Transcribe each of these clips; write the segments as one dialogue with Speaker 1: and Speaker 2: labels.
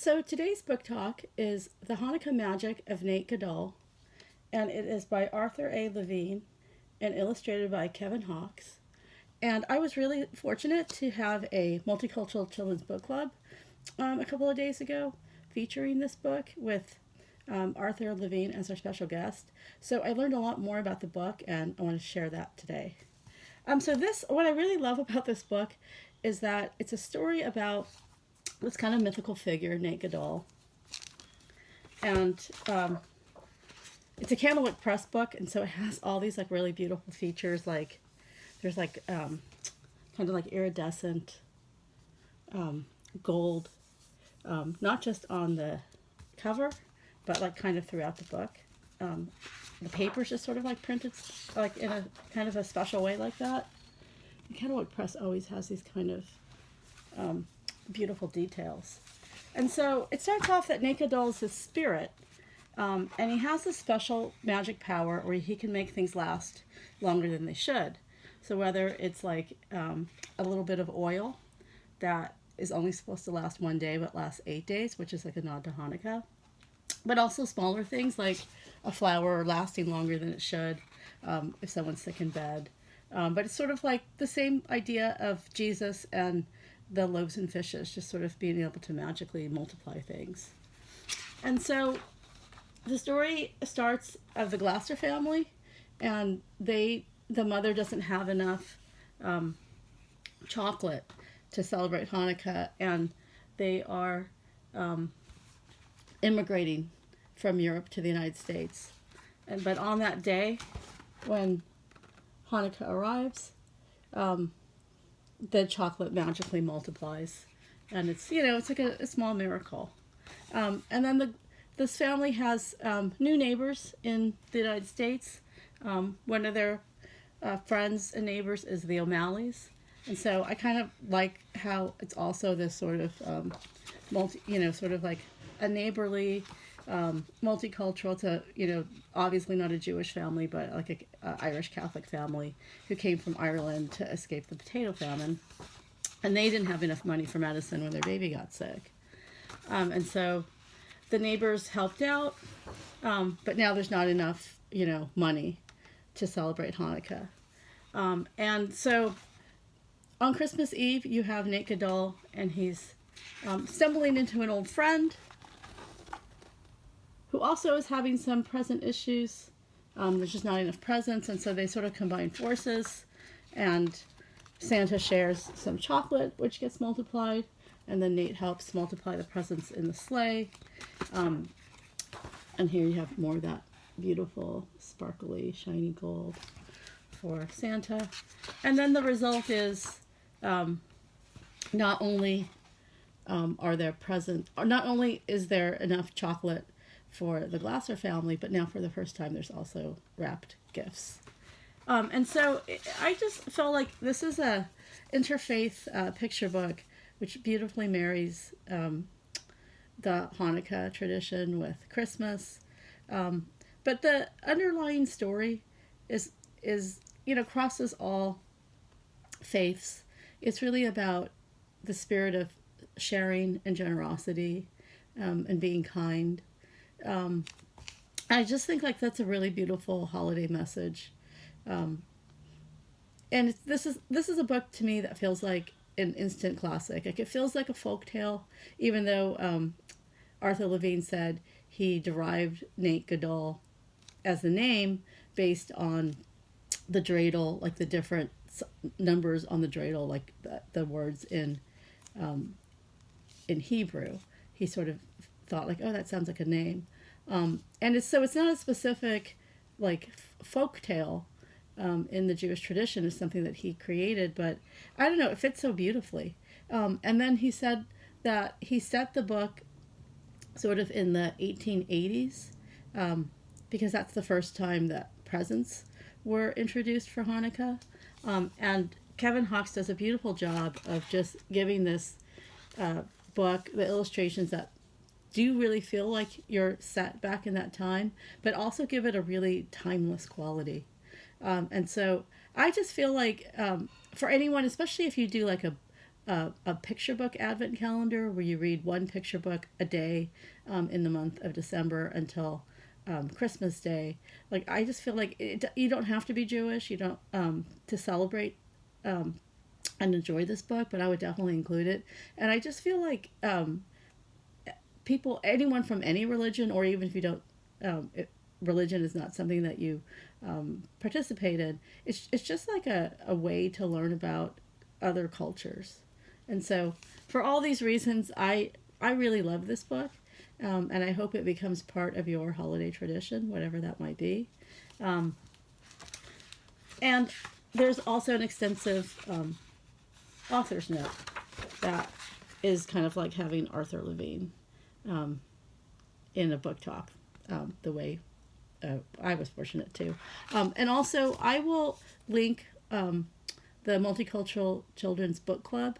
Speaker 1: So today's book talk is The Hanukkah Magic of Nate Gadol, and it is by Arthur A. Levine and illustrated by Kevin Hawkes. And I was really fortunate to have a multicultural children's book club a couple of days ago featuring this book with Arthur Levine as our special guest. So I learned a lot more about the book, and I want to share that today. What I really love about this book is that it's a story about this kind of mythical figure, Nate Gadol. And it's a Candlewick Press book, and so it has all these like really beautiful features. Like there's like kind of like iridescent gold, not just on the cover, but like kind of throughout the book. The paper's just sort of like printed like in a kind of a special way like that. The Candlewick Press always has these kind of beautiful details. And so it starts off that Nate Gadol is his spirit, and he has this special magic power where he can make things last longer than they should. So whether it's like a little bit of oil that is only supposed to last one day but lasts 8 days, which is like a nod to Hanukkah, but also smaller things like a flower lasting longer than it should if someone's sick in bed. But it's sort of like the same idea of Jesus and the loaves and fishes, just sort of being able to magically multiply things. And so the story starts of the Glasser family, and the mother doesn't have enough chocolate to celebrate Hanukkah, and they are immigrating from Europe to the United States. But on that day, when Hanukkah arrives, the chocolate magically multiplies, and it's like a small miracle. And then this family has new neighbors in the United States. One of their friends and neighbors is the O'Malleys, and so I kind of like how it's also this sort of sort of like a neighborly, multicultural to, obviously not a Jewish family, but like a Irish Catholic family who came from Ireland to escape the potato famine. And they didn't have enough money for medicine when their baby got sick. And so the neighbors helped out, but now there's not enough, money to celebrate Hanukkah. And so on Christmas Eve, you have Nate Gadol, and he's stumbling into an old friend who also is having some present issues. There's just not enough presents, and so they sort of combine forces, and Santa shares some chocolate, which gets multiplied, and then Nate helps multiply the presents in the sleigh. And here you have more of that beautiful, sparkly, shiny gold for Santa. And then the result is not only not only is there enough chocolate for the Glasser family, but now for the first time there's also wrapped gifts. And so I just felt like this is a interfaith picture book which beautifully marries the Hanukkah tradition with Christmas. But the underlying story is crosses all faiths. It's really about the spirit of sharing and generosity and being kind. I just think like that's a really beautiful holiday message, and this is a book to me that feels like an instant classic. Like it feels like a folk tale, even though Arthur Levine said he derived Nate Gadol as the name based on the dreidel, like the different numbers on the dreidel, like the words in Hebrew. He sort of thought like, oh, that sounds like a name. And it's not a specific like folk tale in the Jewish tradition. It's something that he created, but I don't know, it fits so beautifully. And then he said that he set the book sort of in the 1880s because that's the first time that presents were introduced for Hanukkah. And Kevin Hawkes does a beautiful job of just giving this book the illustrations that do really feel like you're set back in that time, but also give it a really timeless quality. And so I just feel like for anyone, especially if you do like a picture book advent calendar where you read one picture book a day in the month of December until Christmas Day. Like, I just feel like you don't have to be Jewish. You don't to celebrate and enjoy this book, but I would definitely include it. And I just feel like people, anyone from any religion, or even if you don't, religion is not something that you participate in, it's just like a way to learn about other cultures. And so, for all these reasons, I really love this book, and I hope it becomes part of your holiday tradition, whatever that might be. And there's also an extensive author's note that is kind of like having Arthur Levine in a book talk, the way I was fortunate to. And also, I will link the Multicultural Children's Book Club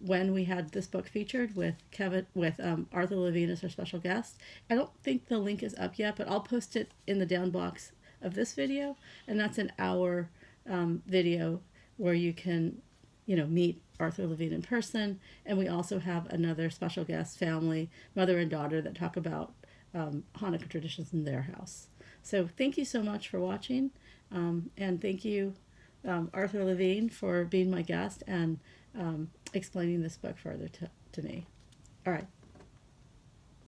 Speaker 1: when we had this book featured with Arthur Levine as our special guest. I don't think the link is up yet, but I'll post it in the down box of this video, and that's an hour video where you can, meet Arthur Levine in person. And we also have another special guest family, mother and daughter, that talk about Hanukkah traditions in their house. So thank you so much for watching, and thank you, Arthur Levine, for being my guest and explaining this book further to me. All right.